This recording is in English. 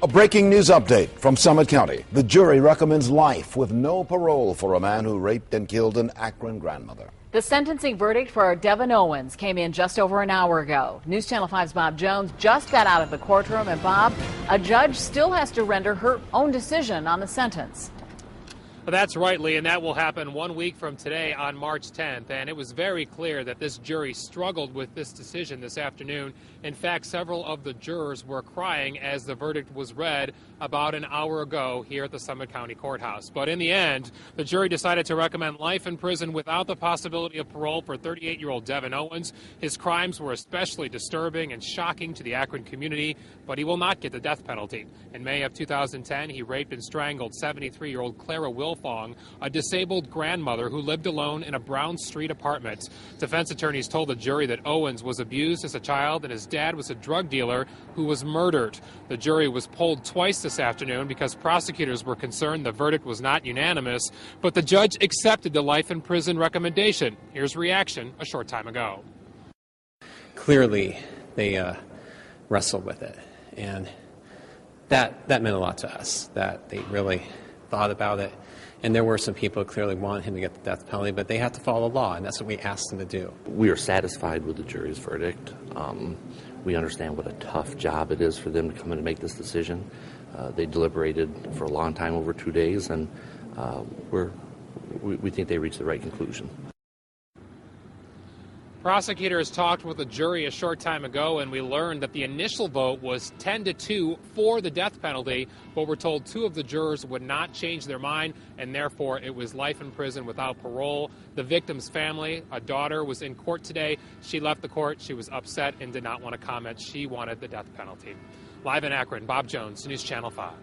A breaking news update from Summit County. The jury recommends life with no parole for a man who raped and killed an Akron grandmother. The sentencing verdict for Devon Owens came in just over an hour ago. News Channel 5's Bob Jones just got out of the courtroom. And Bob, a judge still has to render her own decision on the sentence. That's right, Lee, and that will happen 1 week from today on March 10th. And it was very clear that this jury struggled with this decision this afternoon. In fact, several of the jurors were crying as the verdict was read about an hour ago here at the Summit County Courthouse. But in the end, the jury decided to recommend life in prison without the possibility of parole for 38-year-old Devon Owens. His crimes were especially disturbing and shocking to the Akron community, but he will not get the death penalty. In May of 2010, he raped and strangled 73-year-old Clara Wilfong, a disabled grandmother who lived alone in a Brown Street apartment. Defense attorneys told the jury that Owens was abused as a child and his dad was a drug dealer who was murdered. The jury was polled twice this afternoon because prosecutors were concerned the verdict was not unanimous, but the judge accepted the life in prison recommendation. Here's reaction a short time ago. Clearly, they wrestled with it, and that meant a lot to us, that they really thought about it. And there were some people who clearly wanted him to get the death penalty, but they had to follow the law, and that's what we asked them to do. We are satisfied with the jury's verdict. We understand what a tough job it is for them to come in and make this decision. They deliberated for a long time, over 2 days, and we think they reached the right conclusion. Prosecutors talked with the jury a short time ago, and we learned that the initial vote was 10-2 for the death penalty, but we're told two of the jurors would not change their mind, and therefore it was life in prison without parole. The victim's family, a daughter, was in court today. She left the court. She was upset and did not want to comment. She wanted the death penalty. Live in Akron, Bob Jones, News Channel 5.